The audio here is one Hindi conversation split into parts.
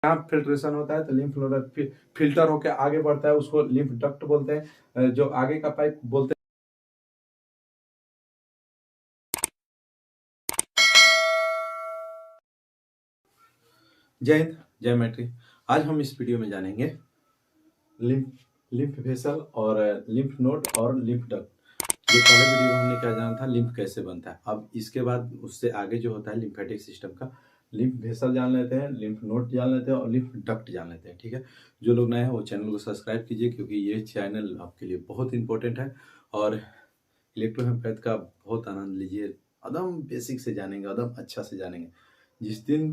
यहाँ फिल्ट्रेशन होता है तो लिम्फ नोड फिल्टर होकर आगे बढ़ता है, उसको लिम्फ डक्ट बोलते हैं, जो आगे का पाइप बोलते हैं। जय हिंद, जय मैट्री। आज हम इस वीडियो में जानेंगे लिम्फ वेसल और लिम्फ नोड और लिम्फ डक्ट। जो पहले वीडियो में हमने क्या जाना था, लिम्फ कैसे बनता है। अब इसके बाद उससे आगे जो होता है लिम्फेटिक सिस्टम का, लिम्फ वेसल जान लेते हैं, लिम्फ नोड जान लेते हैं और लिम्फ डक्ट जान लेते हैं। ठीक है, जो लोग नए हैं वो चैनल को सब्सक्राइब कीजिए, क्योंकि ये चैनल आपके लिए बहुत इंपॉर्टेंट है। और इलेक्ट्रोहेमपैथ का बहुत आनंद लीजिए, एकदम बेसिक से जानेंगे, एकदम अच्छा से जानेंगे। जिस दिन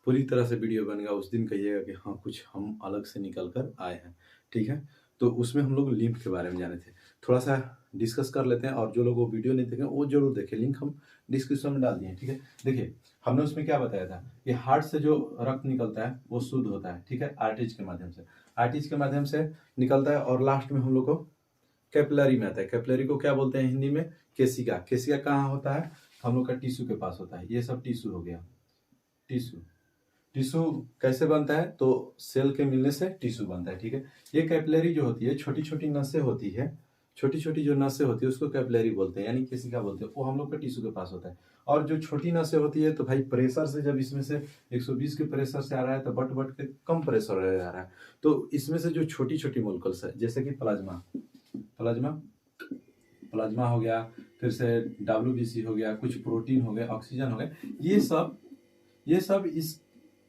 पूरी तरह से वीडियो बनेगा उस दिन कहिएगा कि हाँ, कुछ हम अलग से निकल कर आए हैं। ठीक है, तो उसमें हम लोग लिम्फ के बारे में जाने थे, थोड़ा सा डिस्कस कर लेते हैं। और जो लोग वो वीडियो नहीं देखें वो जरूर देखें, लिंक हम डिस्क्रिप्शन में डाल दिए हैं। ठीक है, देखिए हमने उसमें क्या बताया था कि हार्ट से जो रक्त निकलता है वो शुद्ध होता है। ठीक है, आर्टरीज के माध्यम से, आर्टरीज के माध्यम से निकलता है और लास्ट में हम लोग को कैपिलरी में आता है। कैपिलरी को क्या बोलते हैं हिंदी में? केसिका। केसिका कहाँ होता है? हम लोग का टिश्यू के पास होता है। ये सब टिश्यू हो गया। टिश्यू टिश्यू कैसे बनता है? तो सेल के मिलने से टिश्यू बनता है। ठीक है, ये कैपिलरी जो होती है, छोटी छोटी नसें होती है, छोटी छोटी जो नसें होती है उसको कैपिलरी बोलते हैं, यानी केसिका बोलते हैं। वो हम लोग का टिश्यू के पास होता है। और जो छोटी नसें होती है, तो भाई प्रेशर से, जब इसमें से 120 के प्रेशर से आ रहा है तो बट बट के कम प्रेशर रह जा रहा है, तो इसमें से जो छोटी छोटी मोलिक्यूल्स है, जैसे कि प्लाज्मा प्लाज्मा प्लाज्मा हो गया, फिर से WBC हो गया, कुछ प्रोटीन हो गए, ऑक्सीजन हो गए, ये सब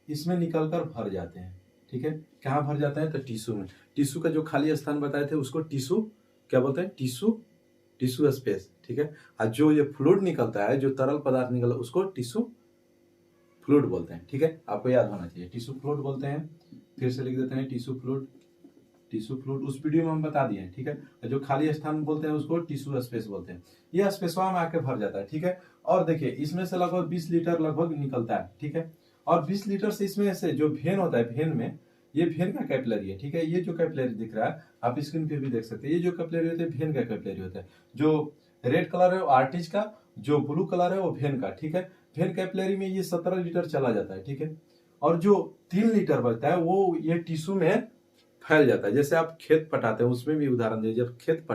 इसमें निकलकर भर जाते हैं। ठीक है, कहाँ भर जाते हैं? तो टिश्यू में। टिश्यू का जो खाली स्थान बताए थे उसको टिश्यू क्या बोलते हैं? Tissue space. ठीक है, और जो ये फ्लूइड निकलता है, जो तरल पदार्थ निकलता है, उसको टिश्यू फ्लूइड बोलते हैं। ठीक है, आपको याद होना चाहिए, टिश्यू फ्लूइड बोलते हैं। फिर से लिख देते हैं टिश्यू फ्लूइड। टिश्यू फ्लूइड उस वीडियो में हम बता दिए हैं। ठीक है, जो खाली स्थान बोलते हैं उसको टिश्यू स्पेस बोलते हैं। यह स्पेसवा में आके भर जाता है। ठीक है, और देखिए इसमें से लगभग 20 लीटर लगभग निकलता है। ठीक है, और 20 लीटर से इसमें से जो वेन होता है, वेन में, ये वेन का कैपिलरी है। ठीक है, ये जो कैपिलरी दिख रहा है आप स्क्रीन पे भी देख सकते हैं, ये जो कैपिलरी होता है वेन का कैपिलरी होता है। जो रेड कलर है वो आर्टरीज का, जो ब्लू कलर है वो वेन का। ठीक है, वेन कैपिलरी में ये 17 लीटर चला जाता है। ठीक है, और जो 3 लीटर बचता है वो ये टिश्यू में फैल जाता है। जैसे आप खेत पटाते हैं, उसमें भी उदाहरण दीजिए, जब खेत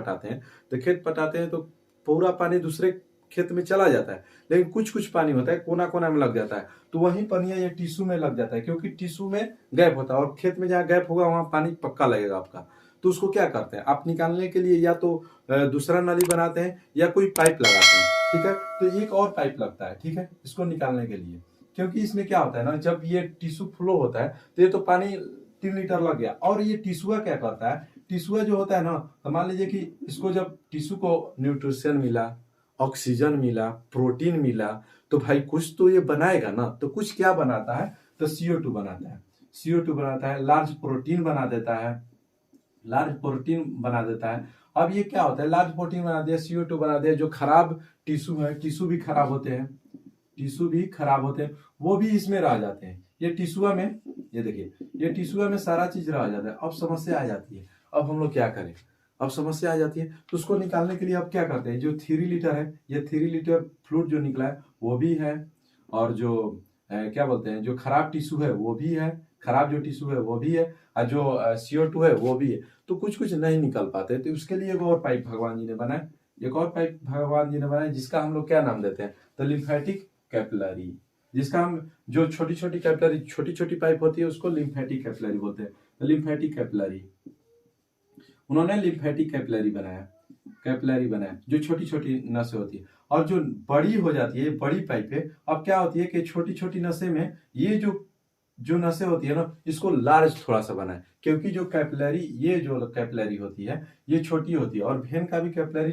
पटाते हैं तो पूरा पानी दूसरे खेत में चला जाता है, लेकिन कुछ कुछ पानी होता है कोना कोना में लग जाता है, तो वही पानी ये टिश्यू में लग जाता है, क्योंकि टिश्यू में गैप होता है और खेत में जहाँ गैप होगा वहां पानी पक्का लगेगा आपका। तो उसको क्या करते हैं आप निकालने के लिए? या तो दूसरा नली बनाते हैं या कोई पाइप लगाते हैं। ठीक है, तो एक और पाइप लगता है। ठीक है, इसको निकालने के लिए, क्योंकि इसमें क्या होता है ना, जब ये टिश्यू फ्लो होता है तो ये तो पानी 3 लीटर लग गया, और ये टिश्यू क्या करता है, टिश्यू जो होता है ना, तो मान लीजिए कि इसको जब टिश्यू को न्यूट्रिशन मिला, ऑक्सीजन मिला, प्रोटीन मिला, तो भाई कुछ तो ये बनाएगा ना। तो कुछ क्या बनाता है? तो CO2 बनाता है। CO2 बनाता है, लार्ज प्रोटीन बना देता है, लार्ज प्रोटीन बना देता है। अब ये क्या होता है, लार्ज प्रोटीन बना दिया, CO2 बना दिया, जो खराब टिश्यू है, टिश्यू भी खराब होते हैं, टिश्यू भी खराब होते हैं, वो भी इसमें रह जाते हैं। ये टिश्यू में, ये देखिए, ये टिश्यू में सारा चीज रह जाता है। अब समस्या आ जाती है, अब हम लोग क्या करें? अब समस्या आ जाती है, तो उसको निकालने के लिए अब क्या करते हैं? जो 3 लीटर है, ये 3 लीटर फ्लूइड जो निकला है वो भी है, और जो क्या बोलते हैं, जो खराब टिश्यू है वो भी है, खराब जो टिश्यू है वो भी है, और जो CO2 है वो भी है। तो कुछ कुछ नहीं निकल पाते, तो उसके लिए एक और पाइप भगवान जी ने बनाया, एक और पाइप भगवान जी ने बनाया, जिसका हम लोग क्या नाम देते हैं? तो लिम्फेटिक कैपिलरी। जिसका हम, जो छोटी छोटी कैपिलरी, छोटी छोटी पाइप होती है उसको लिम्फेटिक कैपिलरी बोलते हैं। तो लिम्फेटिक कैपिलरी, उन्होंने लिम्फेटिक कैपिलरी बनाया, जो छोटी छोटी नसें होती है। और जो बड़ी हो जाती है, बड़ी पाइप है, अब क्या होती है कि छोटी छोटी नसें में ये जो नसें होती है ना, इसको लार्ज थोड़ा सा बनाए, क्योंकि जो कैपिलरी, ये जो कैपिलरी होती है ये छोटी होती है, और वेन का भी कैपिलरी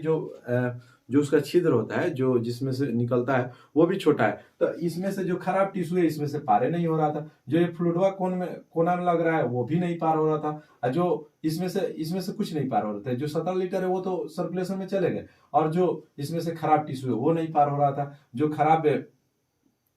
जो उसका छिद्र होता है, जो जिसमें से निकलता है, वो भी छोटा है। तो इसमें से जो खराब टिश्यू है इसमें से पारे नहीं हो रहा था, जो ये फ्लूइडवा कोना में लग रहा है वो भी नहीं पार हो रहा था, और जो इसमें से कुछ नहीं पार हो रहा था। जो 17 लीटर है वो तो सर्कुलेशन में चले गए, और जो इसमें से खराब टिश्यू है वो नहीं पार हो रहा था। जो खराब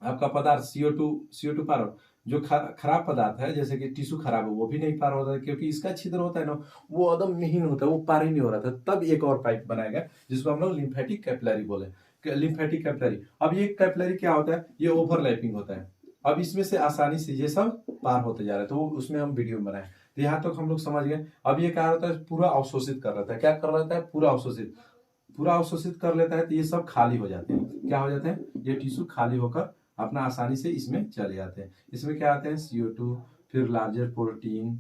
आपका पदार्थ CO2 पार हो, जो खराब पदार्थ है, जैसे कि टिश्यू खराब है, वो भी नहीं पार होता है, क्योंकि इसका छिद्र होता है ना, वो एकदम महीन होता है, वो पार ही नहीं हो रहा था। तब एक और पाइप बनाया गया, जिसको हम लोग लिम्फेटिक कैपिलरी बोले, लिम्फेटिक कैपिलरी। अब ये कैपिलरी क्या होता है? ये ओवरलैपिंग होता है। अब इसमें से आसानी से ये सब पार होते जा रहे हैं, तो उसमें हम वीडियो बनाए। तो यहाँ तक हम लोग समझ गए। अब ये क्या होता है, पूरा अवशोषित कर लेता है। क्या कर लेता है, पूरा अवशोषित कर लेता है। तो ये सब खाली हो जाते हैं। क्या हो जाते हैं, ये टिश्यू खाली होकर अपना आसानी से इसमें चले जाते हैं। इसमें क्या आते हैं, CO2, फिर लार्जर प्रोटीन,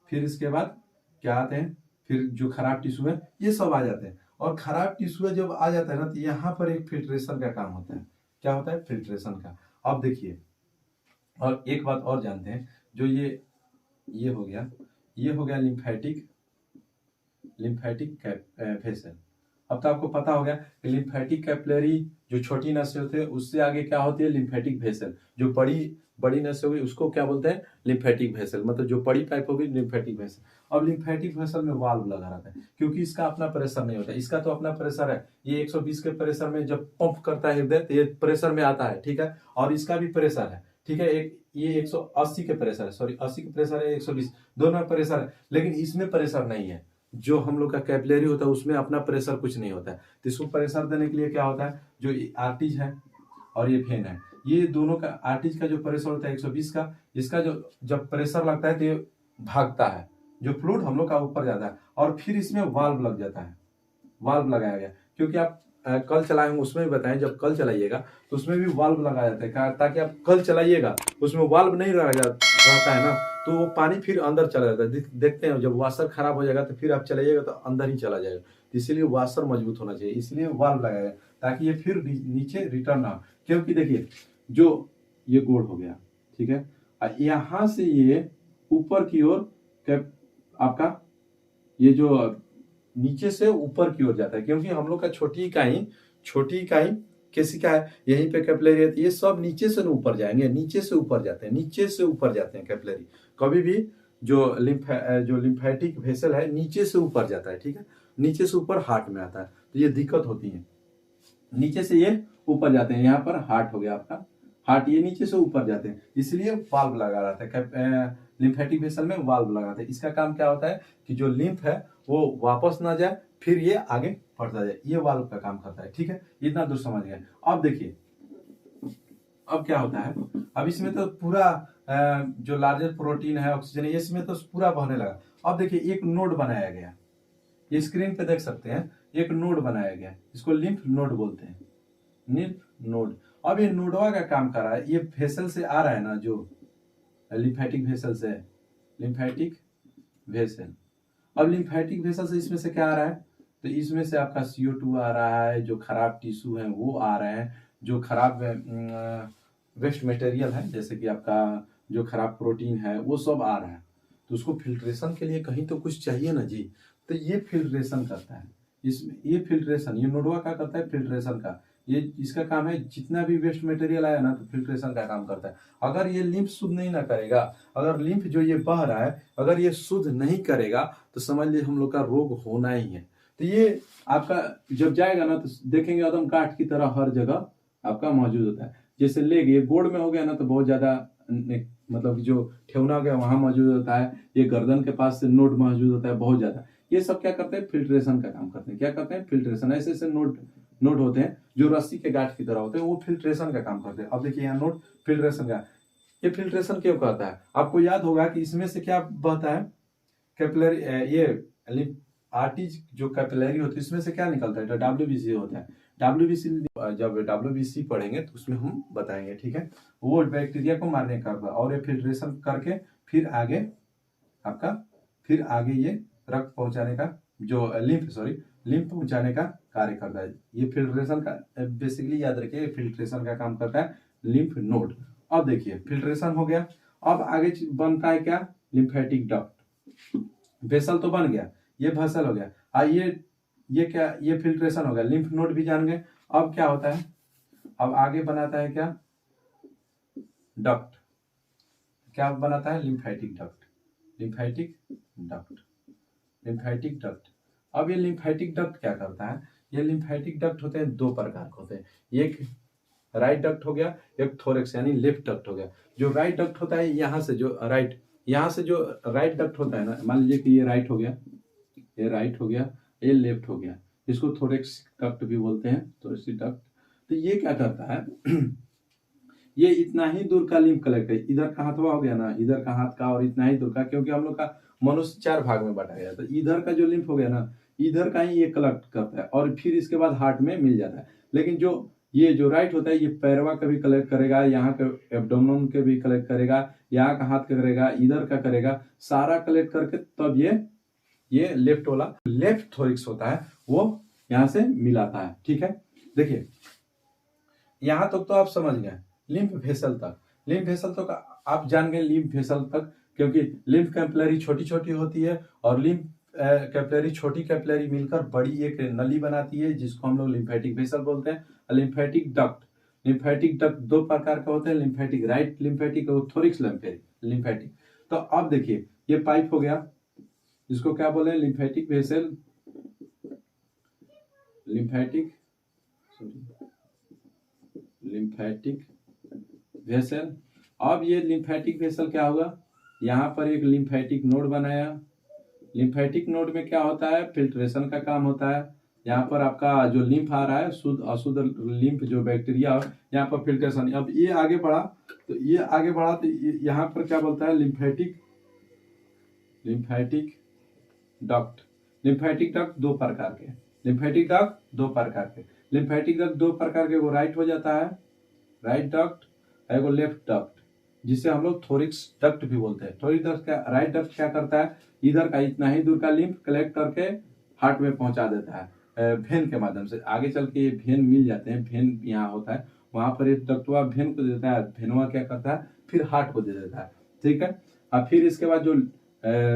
फिर इसके बाद क्या आते हैं, फिर जो खराब टिश्यू है ये सब आ जाते हैं। और खराब टिश्यू जब आ जाता है ना, तो यहाँ पर एक फिल्ट्रेशन का काम होता है। क्या होता है, फिल्ट्रेशन का। अब देखिए, और एक बात और जानते हैं, जो ये हो गया, लिम्फेटिक वेसल। अब तो आपको पता हो गया कि लिम्फेटिक कैपिलरी जो छोटी नसें होते हैं, उससे आगे क्या होती है, लिम्फेटिक वेसल। जो बड़ी नसें होगी उसको क्या बोलते हैं, लिम्फेटिक वेसल। मतलब जो बड़ी पाइप होगी, लिम्फेटिक वेसल। अब लिम्फेटिक वेसल में वाल्व लगा रहता है, क्योंकि इसका अपना प्रेशर नहीं होता। इसका तो अपना प्रेशर है। ये 120 के प्रेशर में जब पंप करता है हृदय, तो ये प्रेशर में आता है, ठीक है। और इसका भी प्रेशर है, ठीक है। ये 180 के प्रेशर है, सॉरी 80 के प्रेशर है, 120, दोनों में प्रेशर है। लेकिन इसमें प्रेशर नहीं है। जो हम लोग का कैपिलरी होता है उसमें अपना प्रेशर कुछ नहीं होता है। तो इसको प्रेशर देने के लिए क्या होता है, जो आर्टिज है और ये फेन है, ये दोनों का, आर्टिज का जो प्रेशर होता है 120 का, इसका जो जब प्रेशर लगता है तो ये भागता है, जो फ्लूइड हम लोग का ऊपर जाता है। और फिर इसमें वाल्व लग जाता है, वाल्व लगाया गया। क्योंकि आप कल चलाए होंगे, उसमें भी बताएं, जब कल चलाइएगा तो उसमें भी वाल्व लगाया जाता है, ताकि आप कल चलाइएगा उसमें वाल्व नहीं रहता है ना, तो वो पानी फिर अंदर चला जाता है। देखते हैं, जब वाशर खराब हो जाएगा तो फिर आप चलाइएगा तो अंदर ही चला जाएगा। तो इसीलिए वाशर मजबूत होना चाहिए, इसलिए वाल्व लगाया गया, ताकि ये फिर नीचे रिटर्न ना हो। क्योंकि देखिए, जो ये गोल हो गया, ठीक है, यहाँ से ये ऊपर की ओर आपका ये जो नीचे से ऊपर की ओर जाता है, क्योंकि हम लोग का छोटी इकाई केसिका है, यहीं पे कैपिलरी है। ये सब नीचे से ऊपर जाएंगे, नीचे से ऊपर जाते हैं कैपिलरी। कभी भी जो लिम्फेटिक वेसल है नीचे से ऊपर जाता है, ठीक है। नीचे से ऊपर हार्ट में आता है, तो ये दिक्कत होती है। नीचे से ये ऊपर जाते हैं, यहाँ पर हार्ट हो गया आपका, हार्ट ये नीचे से ऊपर जाते हैं, इसलिए वाल्व लगा रहता है। लिम्फेटिक वेसल में वाल्व लगाते हैं। इसका काम क्या होता है कि जो लिम्फ है वो वापस ना जाए, फिर ये आगे बढ़ता जाए, ये वाल्व का काम करता है, ठीक है। इतना दूर समझ गए। अब देखिए, अब क्या होता है, अब इसमें तो पूरा जो लार्जर प्रोटीन है, ऑक्सीजन, इसमें तो पूरा बहने लगा। अब देखिए, एक नोड बनाया गया, ये स्क्रीन पे देख सकते हैं, एक नोड बनाया गया, इसको लिम्फ नोड बोलते हैं, लिम्फ नोड। अब ये नोडवा का काम कर रहा है, ये वेसल से आ रहा है ना, जो लिम्फेटिक वेसल से, लिम्फेटिक वेसल। अब लिम्फेटिक वेसल से इसमें से क्या आ रहा है, तो इसमें से आपका CO2 आ रहा है, जो खराब टिश्यू है वो आ रहे हैं, जो खराब वेस्ट मटेरियल है, जैसे कि आपका जो खराब प्रोटीन है वो सब आ रहा है। तो उसको फिल्ट्रेशन के लिए कहीं तो कुछ चाहिए ना जी, तो ये फिल्ट्रेशन करता है। इसमें ये फिल्ट्रेशन, ये नोडवा का करता है, फिल्ट्रेशन का। ये इसका काम है, जितना भी वेस्ट मटेरियल आया ना, तो फिल्ट्रेशन का काम करता है। अगर ये लिम्फ शुद्ध नहीं ना करेगा, अगर लिम्फ जो ये बह रहा है अगर ये शुद्ध नहीं करेगा, तो समझ लीजिए हम लोग का रोग होना ही है। तो ये आपका जब जाएगा ना, तो देखेंगे एकदम काट की तरह हर जगह आपका मौजूद होता है। जैसे लेग, ये गोड़ में हो गया ना, तो बहुत ज्यादा मतलब जो ठेवना गया वहां मौजूद होता है। ये गर्दन के पास से नोड मौजूद होता है बहुत ज्यादा। ये सब क्या करते हैं, फिल्ट्रेशन का काम करते हैं। क्या करते हैं, फिल्ट्रेशन। ऐसे ऐसे नोड होते हैं जो रस्सी के गांठ की तरह होते हैं, वो फिल्ट्रेशन का काम करते हैं। अब देखिए, यहाँ नोड फिल्ट्रेशन का, ये फिल्ट्रेशन क्यों करता है, आपको याद होगा कि इसमें से क्या बहता है, कैपिलरी, ये आर्टिज जो कैपिलरी होती है, इसमें से क्या निकलता है, WBC होता है। WBC, जब WBC पढ़ेंगे तो उसमें हम बताएंगे, ठीक है। वो बैक्टीरिया को मारने का, और ये फिल्ट्रेशन करके फिर आगे ये रक्त पहुंचाने का, जो लिम्फ पहुंचाने का कार्य करता है। ये फिल्ट्रेशन का बेसिकली याद रखिए, फिल्ट्रेशन का काम करता है लिम्फ नोड। अब देखिए, फिल्ट्रेशन हो गया। अब आगे बनता है क्या, लिम्फेटिक डक्ट। वेसल तो बन गया, ये वेसल हो गया। ये क्या, ये फिल्ट्रेशन हो गया, लिम्फ नोड भी जान गए। अब क्या होता है, अब आगे बनाता है क्या, डक्ट। क्या बनाता है, lymphatic duct, lymphatic duct, lymphatic duct. अब ये लिम्फेटिक डक्ट क्या करता है, ये लिम्फेटिक डक्ट होते हैं, दो प्रकार के होते हैं। एक राइट डक्ट हो गया, एक थोरेक्स यानी लेफ्ट डक्ट हो गया। जो राइट डक्ट होता है, यहाँ से जो राइट डक्ट होता है ना, मान लीजिए कि ये राइट हो गया, ये राइट हो गया, ये लेफ्ट हो गया, इसको थोरेक्स डक्ट भी बोलते हैं, थोरेक्स डक्ट। तो ये क्या करता है ये इतना ही दूर का लिम्फ कलेक्ट है। इधर का हाथवा हो गया ना, इधर का हाथ का, और इतना ही दूर का, क्योंकि हम लोग का मनुष्य 4 भाग में बांटा गया, तो इधर का जो लिम्फ हो गया ना, इधर का ही ये कलेक्ट करता है और फिर इसके बाद हार्ट में मिल जाता है। लेकिन जो ये जो राइट होता है, ये पैरवा का भी कलेक्ट करेगा, यहाँ के एब्डोमेन के भी कलेक्ट करेगा, यहाँ का हाथ का करेगा, इधर का करेगा, सारा कलेक्ट करके तब ये लेफ्ट वाला लेफ्ट थोरिक्स होता है वो यहाँ से मिलाता है। ठीक है, देखिए यहाँ तक तो आप समझ गए। लिम्फ वेसल तक, लिम्फ वेसल तक आप जान गए, लिम्फ वेसल तक, क्योंकि लिम्फ कैपिलरी छोटी छोटी होती है और लिम्फ कैपिलरी छोटी कैपिलरी मिलकर बड़ी एक नली बनाती है, जिसको हम लोग लिम्फेटिक वेसल बोलते हैं। लिम्फेटिक डक्ट, लिम्फेटिक डक्ट 2 प्रकार का होता है, लिम्फेटिक राइट लिम्फेटिक और थोरिक्स लिम्फेटिक। तो अब देखिए ये पाइप हो गया, इसको क्या बोले, लिम्फेटिक वेसल, लिम्फेटिक वेसल। अब ये लिम्फेटिक वेसल क्या होगा, यहाँ पर एक लिम्फेटिक नोड बनाया। लिम्फेटिक नोड में क्या होता है, फिल्ट्रेशन का काम होता है। यहाँ पर आपका जो लिम्फ आ रहा है, शुद्ध अशुद्ध लिम्फ जो बैक्टीरिया, यहाँ पर फिल्ट्रेशन। अब ये आगे बढ़ा तो यहाँ पर क्या बोलता है, लिम्फेटिक डक्ट। लिम्फेटिक डक्ट 2 प्रकार के, लिम्फेटिक डक्ट 2 प्रकार के, वो राइट हो जाता है, राइट डक्ट, एगो लेफ्ट डक्ट, जिसे हम लोग थोरिक्स डक्ट भी बोलते हैं। थोरिक्स डक्ट क्या, राइट डक्ट क्या करता है, इधर का इतना ही दूर का लिम्फ कलेक्ट करके हार्ट में पहुंचा देता है भेन के माध्यम से। आगे चल के ये भेन मिल जाते हैं, भेन यहाँ होता है, वहां पर एक डक्टवा भेन को देता है, भेनवा क्या करता है फिर हार्ट को दे देता है। ठीक है, अब फिर इसके बाद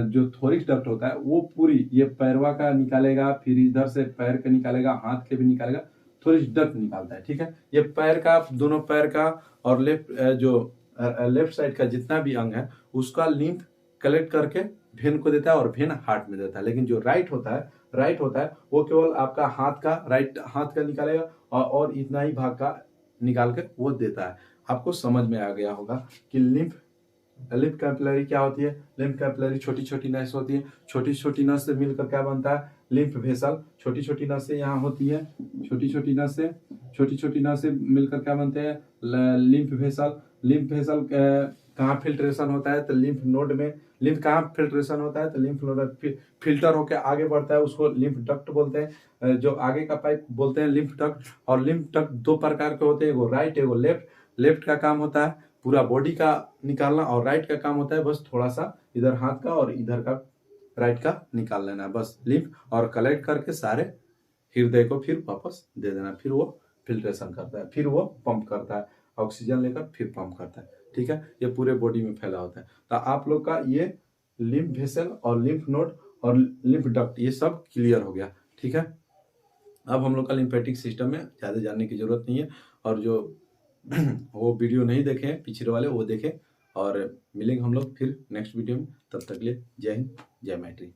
जो थोरिक्स डक्ट होता है वो पूरी ये पैरवा का निकालेगा, फिर इधर से पैर का निकालेगा, हाथ के भी निकालेगा, थोरिक्स डक्ट निकालता है। ठीक है, ये पैर का, दोनों पैर का और लेफ्ट साइड का जितना भी अंग है उसका लिम्फ कलेक्ट करके भेन को देता है और भेन हार्ट में देता है। लेकिन जो राइट होता है वो केवल आपका राइट हाथ का निकालेगा और इतना ही भाग का निकाल के वो देता है। आपको समझ में आ गया होगा कि लिम्फ कैपिलरी क्या होती है। लिम्फ कैपिलरी छोटी छोटी नस होती है, छोटी छोटी नस से मिलकर क्या बनता है, लिम्फ वेसल। छोटी छोटी नसें यहाँ होती है, छोटी छोटी नसें मिलकर क्या बनते हैं, लिम्फ वेसल। लिम्फ वेसल कहाँ फिल्ट्रेशन होता है, तो लिम्फ नोड में। लिम्फ कहाँ फिल्ट्रेशन होता है, तो लिम्फ नोड फिल्टर होकर आगे बढ़ता है, उसको लिम्फ डक्ट बोलते हैं। जो आगे का पाइप बोलते हैं लिम्फ डक्ट। और लिम्फ डक्ट 2 प्रकार के होते हैं, एगो राइट एगो लेफ्ट। लेफ्ट का काम होता है पूरा बॉडी का निकालना, और राइट का काम होता है बस थोड़ा सा इधर हाथ का और इधर का राइट का निकाल लेना, बस लिम्फ, और कलेक्ट करके सारे हृदय को फिर वापस दे देना। फिर वो फिल्ट्रेशन करता है, फिर वो पंप करता है, ऑक्सीजन लेकर फिर पंप करता है। ठीक है, ये पूरे बॉडी में फैला होता है। तो आप लोग का ये लिम्फ वेसल और लिम्फ नोड और लिम्फ डक्ट ये सब क्लियर हो गया। ठीक है, अब हम लोग का लिम्फेटिक सिस्टम में ज़्यादा जानने की जरूरत नहीं है, और जो वो वीडियो नहीं देखे हैं पिछले वाले वो देखें, और मिलेंगे हम लोग फिर नेक्स्ट वीडियो में। तब तक के लिए जय हिंद, जय मैत्री।